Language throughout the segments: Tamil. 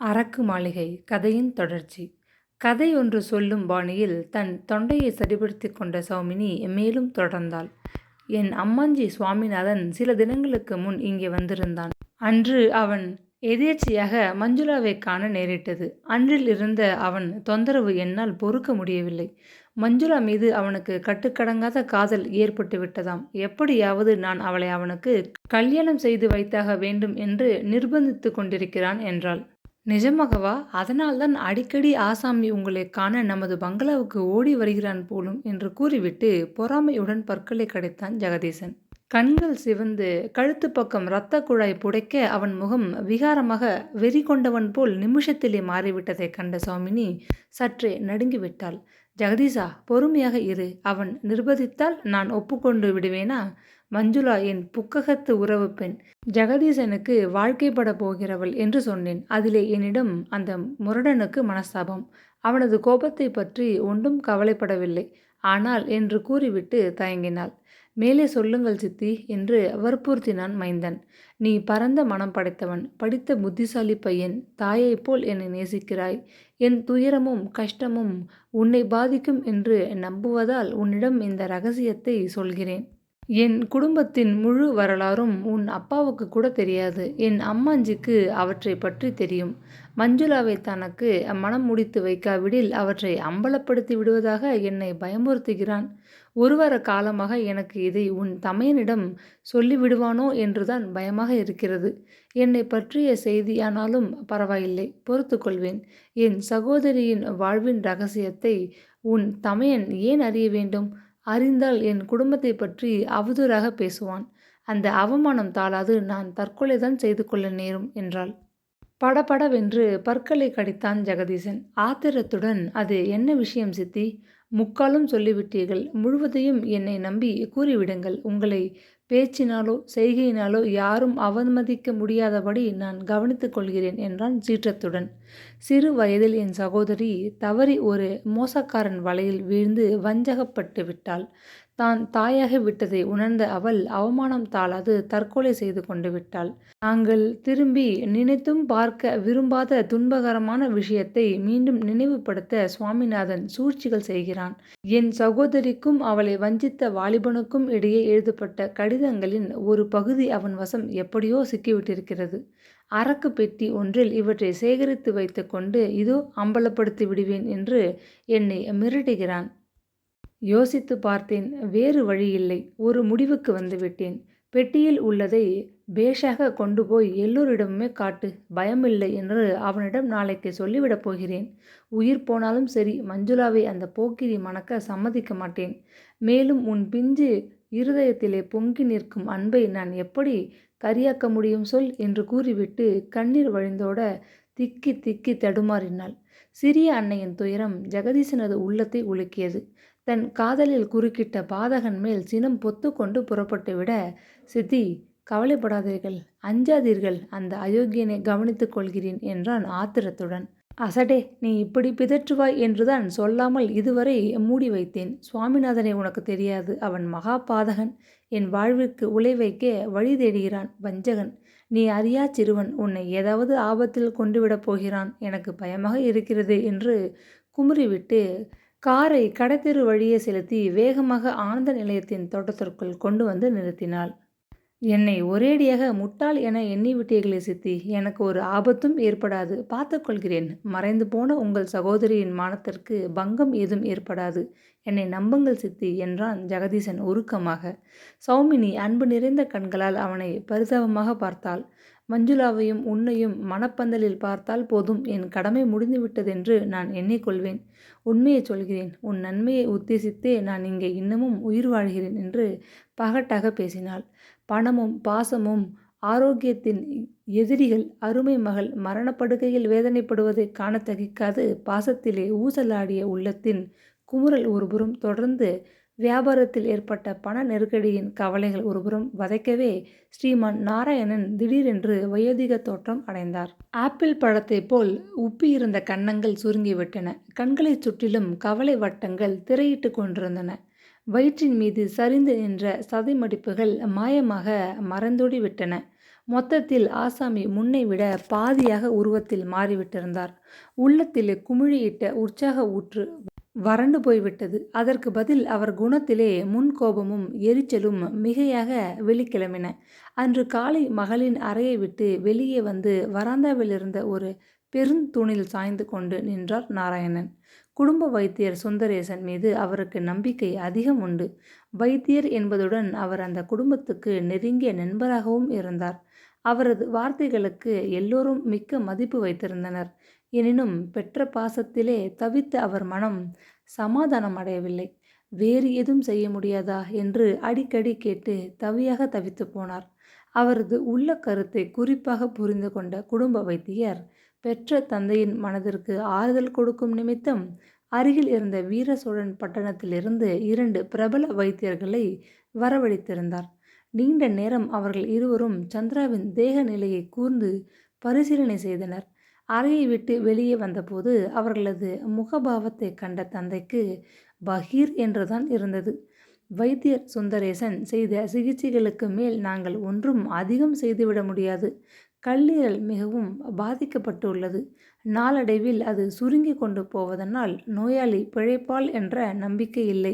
அரக்கு மாளிகை கதையின் தொடர்ச்சி. கதை ஒன்று சொல்லும் பாணியில் தன் தொண்டையை சரிப்படுத்திக் கொண்ட சௌமினி மேலும் தொடர்ந்தாள். என் அம்மாஞ்சி சுவாமிநாதன் சில தினங்களுக்கு முன் இங்கே வந்திருந்தான். அன்று அவன் எதேச்சையாக மஞ்சுளாவை காண நேரிட்டது. அன்றில் இருந்த அவன் தொந்தரவு என்னால் பொறுக்க முடியவில்லை. மஞ்சுளா மீது அவனுக்கு கட்டுக்கடங்காத காதல் ஏற்பட்டு விட்டதாம். எப்படியாவது நான் அவளை அவனுக்கு கல்யாணம் செய்து வைத்தாக வேண்டும் என்று நிர்பந்தித்து கொண்டிருக்கிறான் என்றாள். நிஜமாகவா? அதனால்தான் அடிக்கடி ஆசாமி உங்களை காண நமது பங்களாவுக்கு ஓடி வருகிறான் போலும் என்று கூறிவிட்டு பொறாமையுடன் பற்களை கடித்தான் ஜெகதீசன். கண்கள் சிவந்து கழுத்து பக்கம் இரத்த குழாய் புடைக்க அவன் முகம் விகாரமாக வெறி கொண்டவன் போல் நிமிஷத்திலே மாறிவிட்டதை கண்ட சௌமினி சற்றே நடுங்கிவிட்டாள். ஜெகதீசா, பொறுமையாக இரு. அவன் நிர்பந்தித்தால் நான் ஒப்புக்கொண்டு விடுவேனா? மஞ்சுளா என் புக்ககத்து உறவு பெண். ஜெகதீசனுக்கு வாழ்க்கைப்பட போகிறவள் என்று சொன்னேன். அதிலே என்னிடம் அந்த முரடனுக்கு மனஸ்தாபம். அவனது கோபத்தை பற்றி ஒன்றும் கவலைப்படவில்லை. ஆனால் என்று கூறிவிட்டு தயங்கினாள். மேலே சொல்லுங்கள் சித்தி என்று வற்புறுத்தினான் மைந்தன். நீ பரந்த மனம் படைத்தவன், படித்த புத்திசாலி பையன். தாயைப் போல் என்னை நேசிக்கிறாய். என் துயரமும் கஷ்டமும் உன்னை பாதிக்கும் என்று நம்புவதால் உன்னிடம் இந்த ரகசியத்தை சொல்கிறேன். என் குடும்பத்தின் முழு வரலாறும் உன் அப்பாவுக்கு கூட தெரியாது. என் அம்மாஞ்சிக்கு அவற்றை பற்றி தெரியும். மஞ்சுளாவை தனக்கு மனம் முடித்து வைக்காவிடில் அவற்றை அம்பலப்படுத்தி விடுவதாக என்னை பயமுறுத்துகிறான். ஒரு வார காலமாக எனக்கு இதை உன் தமையனிடம் சொல்லிவிடுவானோ என்றுதான் பயமாக இருக்கிறது. என்னை பற்றிய செய்தியானாலும் பரவாயில்லை, பொறுத்து கொள்வேன். என் சகோதரியின் வாழ்வின் ரகசியத்தை உன் தமையன் ஏன் அறிய வேண்டும்? அறிந்தால் என் குடும்பத்தை பற்றி அவதூறாக பேசுவான். அந்த அவமானம் தாளாது நான் தற்கொலைதான் செய்து கொள்ள நேரும் என்றாள். படபடவென்று பற்களை கடித்தான் ஜெகதீசன். ஆத்திரத்துடன், அது என்ன விஷயம் சித்தி? முக்காலும் சொல்லிவிட்டீர்கள். முழுவதையும் என்னை நம்பி கூறிவிடுங்கள். உங்களை பேச்சினாலோ செய்கையினாலோ யாரும் அவமதிக்க முடியாதபடி நான் கவனித்துக் கொள்கிறேன் என்றான் சீற்றத்துடன். சிறு வயதில் என் சகோதரி தவறி ஒரு மோசக்காரன் வலையில் வீழ்ந்து வஞ்சகப்பட்டு விட்டாள். தான் தாயாக விட்டதை உணர்ந்த அவள் அவமானம் தாளாது தற்கொலை செய்து கொண்டு விட்டாள். நாங்கள் திரும்பி நினைத்தும் பார்க்க விரும்பாத துன்பகரமான விஷயத்தை மீண்டும் நினைவுபடுத்த சுவாமிநாதன் சூழ்ச்சிகள் செய்கிறான். என் சகோதரிக்கும் அவளை வஞ்சித்த வாலிபனுக்கும் இடையே எழுதப்பட்ட கடிதங்களின் ஒரு பகுதி அவன் வசம் எப்படியோ சிக்கிவிட்டிருக்கிறது. அரக்கு பெட்டி ஒன்றில் இவற்றை சேகரித்து வைத்து கொண்டு இதோ அம்பலப்படுத்தி விடுவேன் என்று என்னை மிரட்டுகிறான். யோசித்து பார்த்தேன். வேறு வழியில்லை. ஒரு முடிவுக்கு வந்துவிட்டேன். பெட்டியில் உள்ளதை பேஷாக கொண்டு போய் எல்லோரிடமுமே காட்டு. பயமில்லை என்று அவனிடம் நாளைக்கு சொல்லிவிடப் போகிறேன். உயிர் போனாலும் சரி, மஞ்சுளாவை அந்த போக்கிரி மணக்க சம்மதிக்க மாட்டேன். மேலும் உன் பிஞ்சு இருதயத்திலே பொங்கி நிற்கும் அன்பை நான் எப்படி கரியாக்க முடியும் சொல் என்று கூறிவிட்டு கண்ணீர் வழிந்தோட திக்கி திக்கி தடுமாறினாள். சிறிய அன்னையின் துயரம் ஜெகதீசனது உள்ளத்தை உலுக்கியது. தன் காதலில் குறுக்கிட்ட பாதகன் மேல் சினம் பொத்து கொண்டு புறப்பட்டு விட, சித்தி, கவலைப்படாதீர்கள், அஞ்சாதீர்கள், அந்த அயோக்கியனை கவனித்துக் கொள்கிறேன் என்றான் ஆத்திரத்துடன். அசடே, நீ இப்படி பிதற்றுவாய் என்றுதான் சொல்லாமல் இதுவரை மூடி வைத்தேன். சுவாமிநாதனை உனக்கு தெரியாது. அவன் மகா பாதகன். என் வாழ்விற்கு உலை வைக்க வழி தேடுகிறான். வஞ்சகன். நீ அறியா சிறுவன். உன்னை ஏதாவது ஆபத்தில் கொண்டுவிடப் போகிறான். எனக்கு பயமாக இருக்கிறது என்று குமுறிவிட்டு காரை கடைத்தெரு வழியே செலுத்தி வேகமாக ஆனந்த நிலையத்தின் தோட்டத்திற்குள் கொண்டு வந்து நிறுத்தினாள். என்னை ஒரேடியாக முட்டாள் என எண்ணிவிட்டீர்களே சித்தி. எனக்கு ஒரு ஆபத்தும் ஏற்படாது. பார்த்துக்கொள்கிறேன். மறைந்து போன உங்கள் சகோதரியின் மானத்திற்கு பங்கம் ஏதும் ஏற்படாது. என்னை நம்புங்கள் சித்தி என்றான் ஜெகதீசன் உருக்கமாக. சௌமினி அன்பு நிறைந்த கண்களால் அவனை பரிதாபமாக பார்த்தாள். மஞ்சுளாவையும் உன்னையும் மணப்பந்தலில் பார்த்தால் போதும், என் கடமை முடிந்துவிட்டதென்று நான் எண்ணிக்கொள்வேன். உண்மையை சொல்கிறேன். உன் நன்மையை உத்தேசித்தே நான் இங்கே இன்னமும் உயிர் வாழ்கிறேன் என்று பகட்டாக பேசினாள். பணமும் பாசமும் ஆரோக்கியத்தின் எதிரிகள். அருமை மகள் மரணப்படுகையில் வேதனைப்படுவதை காண தகிக்காது பாசத்திலே ஊசலாடிய உள்ளத்தின் குமுறல் ஒருபுறம் தொடர்ந்து வியாபாரத்தில் ஏற்பட்ட பண நெருக்கடியின் கவலைகள் ஒருபுறம் வதைக்கவே ஸ்ரீமான் நாராயணன் திடீரென்று வயோதிக தோற்றம் அடைந்தார். ஆப்பிள் பழத்தைப் போல் உப்பியிருந்த கன்னங்கள் சுருங்கிவிட்டன. கண்களைச் சுற்றிலும் கவலை வட்டங்கள் திரையிட்டு கொண்டிருந்தன. வயிற்றின் மீது சரிந்து நின்ற சதை மடிப்புகள் மாயமாக மறைந்தோடி விட்டன. மொத்தத்தில் ஆசாமி முன்னை விட பாதியாக உருவத்தில் மாறிவிட்டிருந்தார். உள்ளத்திலே குமிழியிட்ட உற்சாக ஊற்று வறண்டு போய்விட்டது. அதற்கு பதில் அவர் குணத்திலே முன்கோபமும் எரிச்சலும் மிகையாக வெளிக்கிளம்பின. அன்று காலை மகளின் அறையை விட்டு வெளியே வந்து வராந்தாவிலிருந்த ஒரு பெருந்தூணில் சாய்ந்து கொண்டு நின்றார் நாராயணன். குடும்ப வைத்தியர் சுந்தரேசன் மீது அவருக்கு நம்பிக்கை அதிகம் உண்டு. வைத்தியர் என்பதுடன் அவர் அந்த குடும்பத்துக்கு நெருங்கிய நண்பராகவும் இருந்தார். அவரது வார்த்தைகளுக்கு எல்லோரும் மிக்க மதிப்பு வைத்திருந்தனர். எனினும் பெற்ற பாசத்திலே தவித்த அவர் மனம் சமாதானம் அடையவில்லை. வேறு எதுவும் செய்ய முடியாதா என்று அடிக்கடி கேட்டு தவியாக தவித்து போனார். அவரது உள்ள கருத்தை குறிப்பாக புரிந்து கொண்ட குடும்ப வைத்தியர் பெற்ற தந்தையின் மனதிற்கு ஆறுதல் கொடுக்கும் நிமித்தம் அருகில் இருந்த வீர சோழன் பட்டணத்திலிருந்து 2 பிரபல வைத்தியர்களை வரவழைத்திருந்தார். நீண்ட நேரம் அவர்கள் இருவரும் சந்திராவின் தேக நிலையை கூர்ந்து பரிசீலனை செய்தனர். அறையை விட்டு வெளியே வந்தபோது அவர்களது முகபாவத்தை கண்ட தந்தைக்கு பகீர் என்றுதான் இருந்தது. வைத்தியர் சுந்தரேசன் செய்த சிகிச்சைகளுக்கு மேல் நாங்கள் ஒன்றும் அதிகம் செய்துவிட முடியாது. கல்லீரல் மிகவும் பாதிக்கப்பட்டுள்ளது. நாளடைவில் அது சுருங்கி கொண்டு போவதனால் நோயாளி பிழைப்பாள் என்ற நம்பிக்கை இல்லை.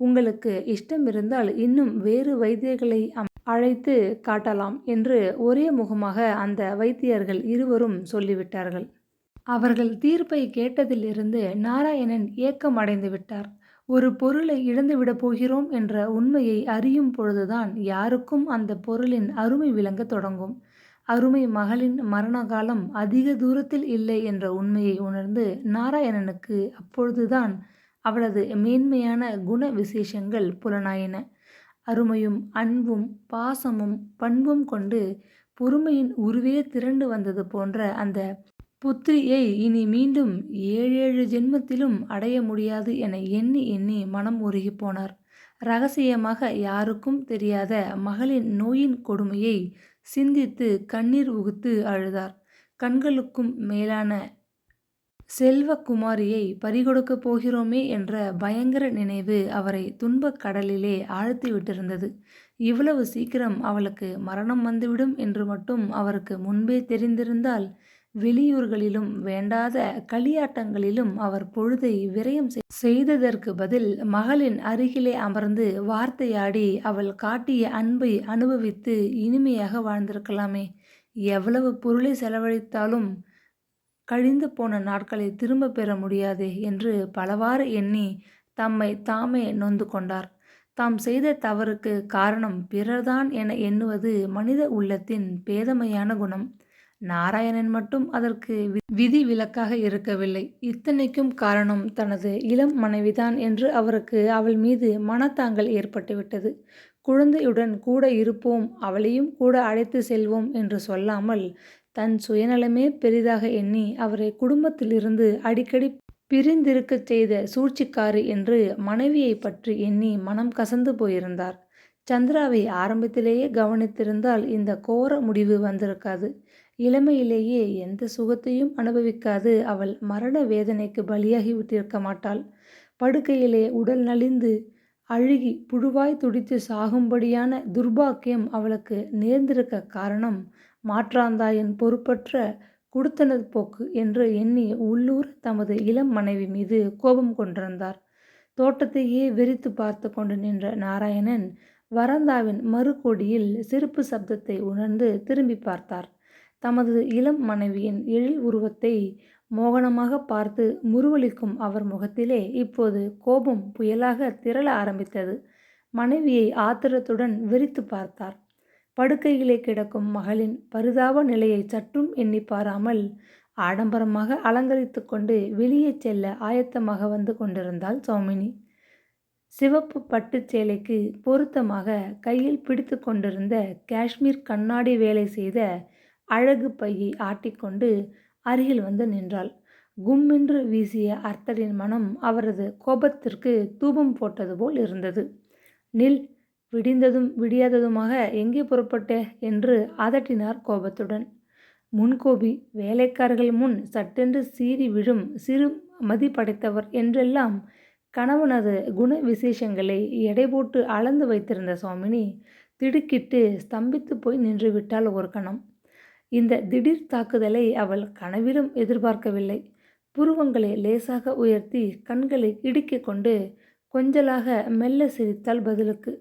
உங்களுக்கு இஷ்டமிருந்தால் இன்னும் வேறு வைத்தியர்களை அழைத்து காட்டலாம் என்று ஒரே முகமாக அந்த வைத்தியர்கள் இருவரும் சொல்லிவிட்டார்கள். அவர்கள் தீர்ப்பை கேட்டதிலிருந்து நாராயணன் ஏக்கம் அடைந்து விட்டார். ஒரு பொருளை இழந்துவிடப் போகிறோம் என்ற உண்மையை அறியும் பொழுதுதான் யாருக்கும் அந்த பொருளின் அருமை விளங்கத் தொடங்கும். அருமை மகளின் மரணகாலம் அதிக தூரத்தில் இல்லை என்ற உண்மையை உணர்ந்து நாராயணனுக்கு அப்பொழுதுதான் அவளது மேன்மையான குண விசேஷங்கள் புலனாயின. அருமையும் அன்பும் பாசமும் பண்பும் கொண்டு பொறுமையின் உருவே திரண்டு வந்தது போன்ற அந்த புத்திரியை இனி மீண்டும் 7 ஜென்மத்திலும் அடைய முடியாது என எண்ணி எண்ணி மனம் உருகி போனார். இரகசியமாக யாருக்கும் தெரியாத மகளின் நோயின் கொடுமையை சிந்தித்து கண்ணீர் உகுத்து அழுதார். கண்களுக்கும் மேலான செல்வக்குமாரியை பறிகொடுக்கப் போகிறோமே என்ற பயங்கர நினைவு அவரை துன்பக் கடலிலே ஆழ்த்திவிட்டிருந்தது. இவ்வளவு சீக்கிரம் அவளுக்கு மரணம் வந்துவிடும் என்று மட்டும் அவருக்கு முன்பே தெரிந்திருந்தால் வெளியூர்களிலும் வேண்டாத களியாட்டங்களிலும் அவர் பொழுதை விரயம் செய்ததற்கு பதில் மகளின் அருகிலே அமர்ந்து வார்த்தையாடி அவள் காட்டிய அன்பை அனுபவித்து இனிமையாக வாழ்ந்திருக்கலாமே. எவ்வளவு பொருளை செலவழித்தாலும் கழிந்து போன நாட்களை திரும்ப பெற முடியாதே என்று பலவாறு எண்ணி தம்மை தாமே நொந்து கொண்டார். தாம் செய்த தவறுக்கு காரணம் பிறர்தான் என எண்ணுவது மனித உள்ளத்தின் பேதமையான குணம். நாராயணன் மட்டும் அதற்கு விதி விலக்காக இருக்கவில்லை. இத்தனைக்கும் காரணம் தனது இளம் மனைவிதான் என்று அவருக்கு அவள் மீது மனத்தாங்கல் ஏற்பட்டுவிட்டது. குழந்தையுடன் கூட இருப்போம், அவளையும் கூட அழைத்து செல்வோம் என்று சொல்லாமல் தன் சுயநலமே பெரிதாக எண்ணி அவரை குடும்பத்திலிருந்து அடிக்கடி பிரிந்திருக்கச் செய்த சூழ்ச்சிக்காரி என்று மனைவியை பற்றி எண்ணி மனம் கசந்து போயிருந்தார். சந்திராவை ஆரம்பத்திலேயே கவனித்திருந்தால் இந்த கோர முடிவு வந்திருக்காது. இளமையிலேயே எந்த சுகத்தையும் அனுபவிக்காது அவள் மரண வேதனைக்கு பலியாகி விட்டிருக்க மாட்டாள். படுக்கையிலே உடல் நலிந்து அழுகி புழுவாய் துடித்து சாகும்படியான துர்பாக்கியம் அவளுக்கு நேர்ந்திருக்க காரணம் மாற்றாந்தாயின் பொறுப்பற்ற குடுத்தனது போக்கு என்று எண்ணி உள்ளூர் தமது இளம் மனைவி மீது கோபம் கொண்டிருந்தார். தோட்டத்தையே வெறித்து பார்த்து கொண்டு நின்ற நாராயணன் வராந்தாவின் மறுகோடியில் சிரிப்பு சப்தத்தை உணர்ந்து திரும்பி பார்த்தார். தமது இளம் மனைவியின் எழில் உருவத்தை மோகனமாக பார்த்து முறுவலிக்கும் அவர் முகத்திலே இப்போது கோபம் புயலாக திரள ஆரம்பித்தது. மனைவியை ஆத்திரத்துடன் வெறித்து பார்த்தார். படுக்கையிலே கிடக்கும் மகளின் பரிதாப நிலையை சற்றும் எண்ணி பாராமல் ஆடம்பரமாக அலங்கரித்து கொண்டு வெளியே செல்ல ஆயத்தமாக வந்து கொண்டிருந்தாள் சௌமினி. சிவப்பு பட்டுச் சேலைக்கு பொருத்தமாக கையில் பிடித்து கொண்டிருந்த காஷ்மீர் கண்ணாடி வேலை செய்த அழகு பையை ஆட்டிக்கொண்டு அருகில் வந்து நின்றாள். கும்மென்று வீசிய அர்த்தரின் மனம் அவரது கோபத்திற்கு தூபம் போட்டது போல் இருந்தது. நில், விடிந்ததும் விடியாததுமாக எங்கே புறப்பட்டே என்று அதட்டினார் கோபத்துடன். முன்கோபி, வேலைக்காரர்கள் முன் சட்டென்று சீறி விழும் சிறு மதி படைத்தவர் என்றெல்லாம் கணவனது குண விசேஷங்களை எடை போட்டு அளந்து வைத்திருந்த சௌமினி திடுக்கிட்டு ஸ்தம்பித்து போய் நின்றுவிட்டாள் ஒரு கணம். இந்த திடீர் தாக்குதலை அவள் கனவிலும் எதிர்பார்க்கவில்லை. புருவங்களை லேசாக உயர்த்தி கண்களை இடுக்கிக் கொண்டு கொஞ்சலாக மெல்ல சிரித்தாள் பதிலுக்கு.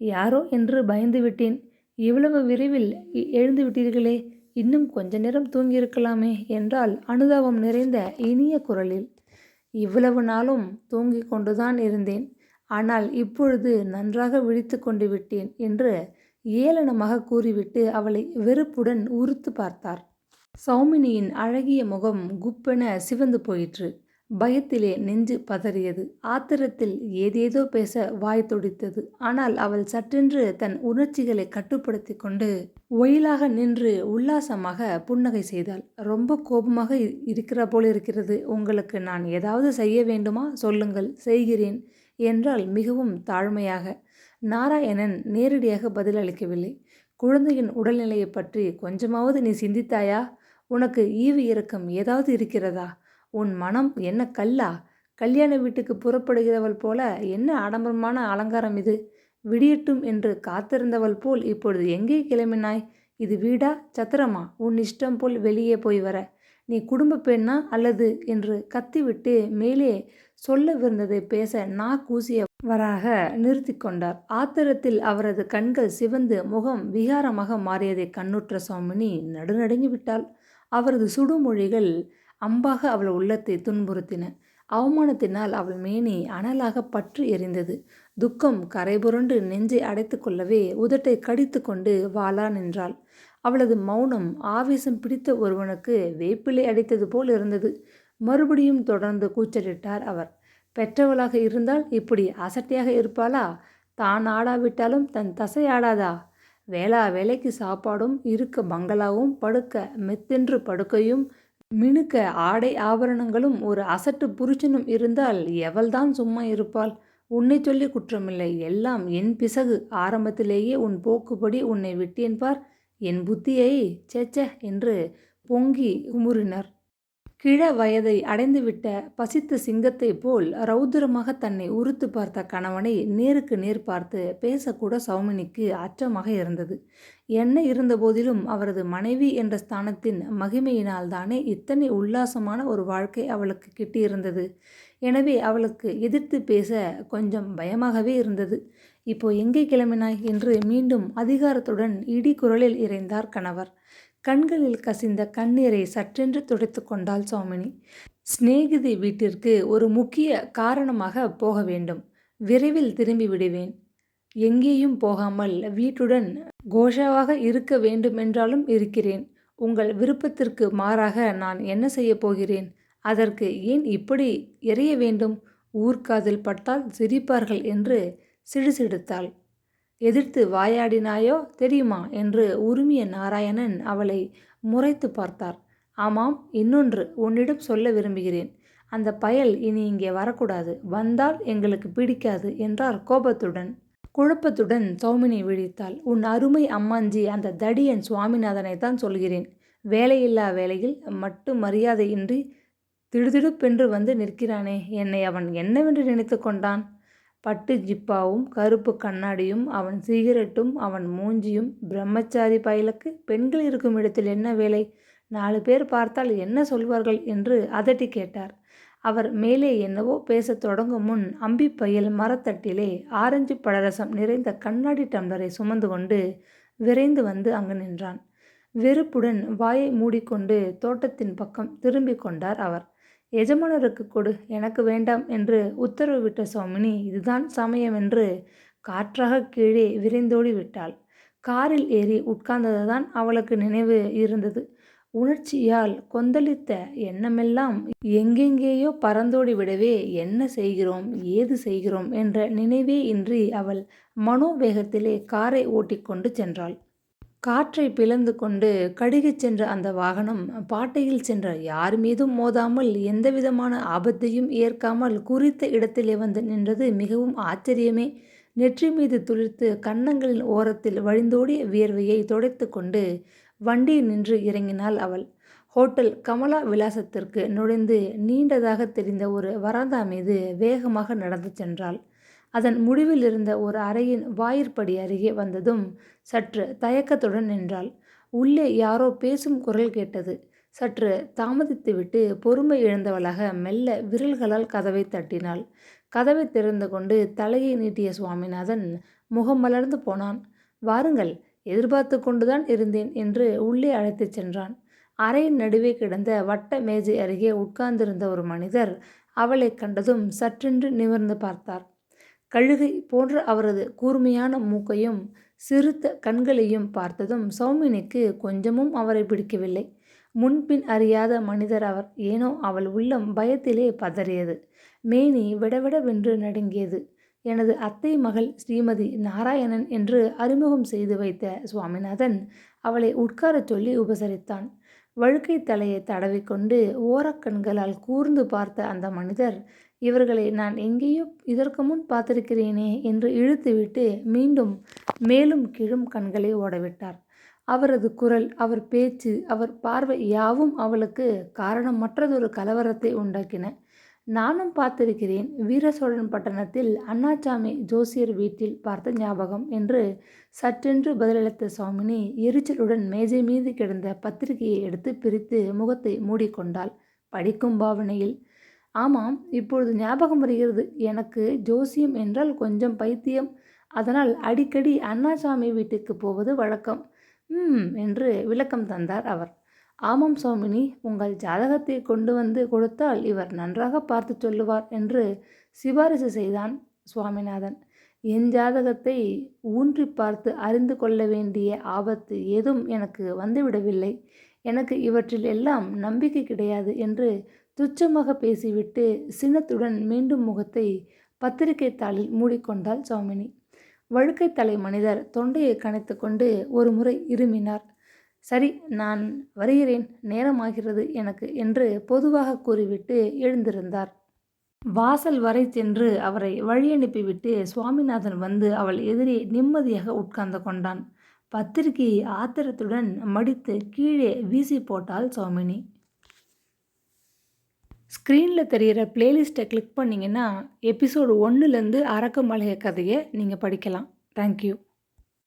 யாரோ என்று பயந்து விட்டேன். இவ்வளவு விரைவில் எழுந்து விட்டீர்களே, இன்னும் கொஞ்ச நேரம் தூங்கியிருக்கலாமே என்றாள் அனுதாபம் நிறைந்த இனிய குரலில். இவ்வளவு நாளும் தூங்கிக் கொண்டுதான் இருந்தேன். ஆனால் இப்பொழுது நன்றாக விழித்து கொண்டு விட்டேன் என்று ஏளனமாக கூறிவிட்டு அவளை வெறுப்புடன் உறுத்து பார்த்தார். சௌமினியின் அழகிய முகம் குப்பென சிவந்து போயிற்று. பயத்திலே நெஞ்சு பதறியது. ஆத்திரத்தில் ஏதேதோ பேச வாய் துடித்தது. ஆனால் அவள் சற்றென்று தன் உணர்ச்சிகளை கட்டுப்படுத்தி கொண்டு ஒயிலாக நின்று உல்லாசமாக புன்னகை செய்தாள். ரொம்ப கோபமாக இருக்கிற போல் இருக்கிறது. உங்களுக்கு நான் ஏதாவது செய்ய வேண்டுமா? சொல்லுங்கள், செய்கிறேன் என்றாள் மிகவும் தாழ்மையாக. நாராயணன் நேரடியாக பதில் அளிக்கவில்லை. குழந்தையின் உடல்நிலையை பற்றி கொஞ்சமாவது நீ சிந்தித்தாயா? உனக்கு ஈவு இரக்கம் ஏதாவது இருக்கிறதா? உன் மனம் என்ன கல்லா? கல்யாண வீட்டுக்கு புறப்படுகிறவள் போல என்ன ஆடம்பரமான அலங்காரம் இது? விடியட்டும் என்று காத்திருந்தவள் போல் இப்பொழுது எங்கே கிளம்பினாய்? இது வீடா சத்திரமா? உன் இஷ்டம் போல் வெளியே போய் வர. நீ குடும்ப பெண்ணா அல்லது என்று கத்திவிட்டு மேலே சொல்லவிருந்ததை பேச கூசியவராக நிறுத்தி கொண்டார். ஆத்திரத்தில் அவரது கண்கள் சிவந்து முகம் விகாரமாக மாறியதை கண்ணுற்ற சௌமினி நடுநடுங்கி விட்டாள். அவரது சுடுமொழிகள் அம்பாக அவள் உள்ளத்தை துன்புறுத்தின. அவமானத்தினால் அவள் மேனி அனலாக பற்றி எரிந்தது. துக்கம் கரைபுரண்டு நெஞ்சை அடைத்து கொள்ளவே உதட்டை கடித்து கொண்டு வாளா நின்றாள். அவளது மௌனம் ஆவேசம் பிடித்த ஒருவனுக்கு வேப்பிலை அடித்தது போல் இருந்தது. மறுபடியும் தொடர்ந்து கூச்சலிட்டார் அவர். பெற்றவளாக இருந்தால் இப்படி அசட்டையாக இருப்பாளா? தான் ஆடாவிட்டாலும் தன் தசை ஆடாதா? வேளா வேலைக்கு சாப்பாடும் இருக்க பங்களாவும் படுக்க மெத்தென்று படுக்கையும் மினுக்க ஆடை ஆபரணங்களும் ஒரு அசட்டு புருஷனும் இருந்தால் எவள்தான் சும்மா இருப்பாள்? உன்னை சொல்லி குற்றமில்லை, எல்லாம் என் பிசகு. ஆரம்பத்திலேயே உன் போக்குப்படி உன்னை விட்டேன் பார். என் புத்தியை சேச்ச என்று பொங்கி குமுறினர். கிழ வயதை அடைந்துவிட்ட பசித்த சிங்கத்தை போல் ரௌத்திரமாக தன்னை உறுத்து பார்த்த கணவனை நேருக்கு நேர் பார்த்து பேசக்கூட சௌமினிக்கு அச்சமாக இருந்தது. என்ன இருந்த போதிலும் அவரது மனைவி என்ற ஸ்தானத்தின் மகிமையினால்தானே இத்தனை உல்லாசமான ஒரு வாழ்க்கை அவளுக்கு கிட்டியிருந்தது. எனவே அவளுக்கு எதிர்த்து பேச கொஞ்சம் பயமாகவே இருந்தது. இப்போ எங்கே கிளம்பினாய் என்று மீண்டும் அதிகாரத்துடன் இடி குரலில் இறைந்தார் கணவர். கண்களில் கசிந்த கண்ணீரை சற்றென்று துடைத்து கொண்டாள் சௌமினி. சிநேகிதி வீட்டிற்கு ஒரு முக்கிய காரணமாக போக வேண்டும். விரைவில் திரும்பி விடுவேன். எங்கேயும் போகாமல் வீட்டுடன் கோஷாவாக இருக்க வேண்டுமென்றாலும் இருக்கிறேன். உங்கள் விருப்பத்திற்கு மாறாக நான் என்ன செய்ய போகிறேன்? அதற்கு ஏன் இப்படி எரிய வேண்டும்? ஊர்காதில் பட்டால் சிரிப்பார்கள் என்று சிடுசிடுத்தாள். எதிர்த்து வாயாடினாயோ தெரியுமா என்று உருமிய நாராயணன் அவளை முறைத்து பார்த்தார். ஆமாம், இன்னொன்று உன்னிடம் சொல்ல விரும்புகிறேன். அந்த பயல் இனி இங்கே வரக்கூடாது. வந்தால் எங்களுக்கு பிடிக்காது என்றார் கோபத்துடன். குழப்பத்துடன் சௌமினி விழித்தாள். உன் அருமை அம்மாஞ்சி அந்த தடியன் சுவாமிநாதனை தான் சொல்கிறேன். வேலையில்லா வேலையில் மட்டு மரியாதையின்றி திடுதிடுப்பென்று வந்து நிற்கிறானே, என்னை அவன் என்னவென்று நினைத்து கொண்டான்? பட்டு ஜிப்பாவும் கருப்பு கண்ணாடியும் அவன் சிகரெட்டும் அவன் மூஞ்சியும். பிரம்மச்சாரி பயலுக்கு பெண்கள் இருக்கும் இடத்தில் என்ன வேலை? 4 பேர் பார்த்தால் என்ன சொல்வார்கள் என்று அதட்டி கேட்டார். அவர் மேலே என்னவோ பேசத் தொடங்கும் முன் அம்பிப்பயல் மரத்தட்டிலே ஆரஞ்சு பழரசம் நிறைந்த கண்ணாடி டம்ளரை சுமந்து கொண்டு விரைந்து வந்து அங்கு நின்றான். வெறுப்புடன் வாயை மூடிக்கொண்டு தோட்டத்தின் பக்கம் திரும்பிக் கொண்டார் அவர். எஜமானருக்கு கொடு, எனக்கு வேண்டாம் என்று உத்தரவிட்ட சௌமினி இதுதான் சமயம் என்று காற்றாக கீழே விரைந்தோடி விட்டாள். காரில் ஏறி உட்கார்ந்ததுதான் அவளுக்கு நினைவு இருந்தது. உணர்ச்சியால் கொந்தளித்த எண்ணமெல்லாம் எங்கெங்கேயோ பறந்தோடி விடவே என்ன செய்கிறோம், ஏது செய்கிறோம் என்ற நினைவே இன்றி அவள் மனோவேகத்திலே காரை ஓட்டிக்கொண்டு சென்றாள். காற்றை பிளந்து கொண்டு கடுகிச் சென்ற அந்த வாகனம் பாட்டையில் சென்ற யார் மீதும் மோதாமல் எந்தவிதமான ஆபத்தையும் ஏற்காமல் குறித்த இடத்திலே வந்து நின்றது மிகவும் ஆச்சரியமே. நெற்றி மீது துளிர்த்து கன்னங்களின் ஓரத்தில் வழிந்தோடிய வியர்வையை துடைத்து கொண்டு வண்டியில் நின்று இறங்கினாள் அவள். ஹோட்டல் கமலா விலாசத்திற்கு நுழைந்து நீண்டதாக தெரிந்த ஒரு வராந்தா மீது வேகமாக நடந்து சென்றாள். அதன் முடிவில் இருந்த ஒரு அறையின் வாயிற்படி அருகே வந்ததும் சற்று தயக்கத்துடன் நின்றாள். உள்ளே யாரோ பேசும் குரல் கேட்டது. சற்று தாமதித்துவிட்டு பொறுமை இழந்தவளாக மெல்ல விரல்களால் கதவை தட்டினாள். கதவை திறந்து கொண்டு தலையை நீட்டிய சுவாமிநாதன் முகம் மலர்ந்து போனான். வாருங்கள், எதிர்பார்த்து கொண்டுதான் இருந்தேன் என்று உள்ளே அழைத்துச் சென்றான். அறையின் நடுவே கிடந்த வட்ட மேஜை அருகே உட்கார்ந்திருந்த ஒரு மனிதர் அவளை கண்டதும் சற்றென்று நிமிர்ந்து பார்த்தார். கழுகை போன்ற அவரது கூர்மையான மூக்கையும் சிறுத்த கண்களையும் பார்த்ததும் சௌமினிக்கு கொஞ்சமும் அவரை பிடிக்கவில்லை. முன்பின் அறியாத மனிதர் அவர். ஏனோ அவள் உள்ளம் பயத்திலே பதறியது. மேனி விடவிடவென்று நடுங்கியது. எனது அத்தை மகள் ஸ்ரீமதி நாராயணன் என்று அறிமுகம் செய்து வைத்த சுவாமிநாதன் அவளை உட்காரச் சொல்லி உபசரித்தான். வழுக்கை தலையை தடவிக்கொண்டு ஓரக்கண்களால் கூர்ந்து பார்த்த அந்த மனிதர், இவர்களை நான் எங்கேயோ இதற்கு முன் பார்த்திருக்கிறேனே என்று இழுத்துவிட்டு மீண்டும் மேலும் கீழும் கண்களை ஓடவிட்டார். அவரது குரல், அவர் பேச்சு, அவர் பார்வை யாவும் அவளுக்கு காரணமற்றதொரு கலவரத்தை உண்டாக்கின. நானும் பார்த்திருக்கிறேன், வீர சோழன் பட்டணத்தில் அண்ணாசாமி ஜோசியர் வீட்டில் பார்த்த ஞாபகம் என்று சற்றென்று பதிலளித்த சௌமினி எரிச்சலுடன் மேஜை மீது கிடந்த பத்திரிகையை எடுத்து பிரித்து முகத்தை மூடிக்கொண்டாள். படிக்கும் பாவனையில். ஆமாம், இப்பொழுது ஞாபகம் வருகிறது. எனக்கு ஜோசியம் என்றால் கொஞ்சம் பைத்தியம். அதனால் அடிக்கடி அண்ணாசாமி வீட்டுக்கு போவது வழக்கம். என்று விளக்கம் தந்தார் அவர். ஆமாம் சௌமினி, உங்கள் ஜாதகத்தை கொண்டு வந்து கொடுத்தால் இவர் நன்றாக பார்த்து சொல்லுவார் என்று சிபாரிசு செய்தான் சுவாமிநாதன். என் ஜாதகத்தை ஊன்றி பார்த்து அறிந்து கொள்ள வேண்டிய ஆபத்து ஏதும் எனக்கு வந்துவிடவில்லை. எனக்கு இவற்றில் எல்லாம் நம்பிக்கை கிடையாது என்று துச்சமாக பேசிவிட்டு சினத்துடன் மீண்டும் முகத்தை பத்திரிகை தாளில் மூடிக்கொண்டாள் சௌமினி. வழுக்கை தலை மனிதர் தொண்டையை கனைத்து கொண்டு ஒரு முறை இருமினார். சரி, நான் வருகிறேன், நேரமாகிறது எனக்கு என்று பொதுவாக கூறிவிட்டு எழுந்திருந்தார். வாசல் வரை சென்று அவரை வழியனுப்பிவிட்டு சுவாமிநாதன் வந்து அவள் எதிரே நிம்மதியாக உட்கார்ந்து கொண்டான். பத்திரிகையை ஆத்திரத்துடன் மடித்து கீழே வீசி போட்டாள் சௌமினி. ஸ்க்ரீனில் தெரிகிற பிளேலிஸ்ட்டை கிளிக் பண்ணிங்கன்னா எபிசோடு 1லேருந்து அரக்கு மலைய கதையை நீங்கள் படிக்கலாம். தேங்க்யூ.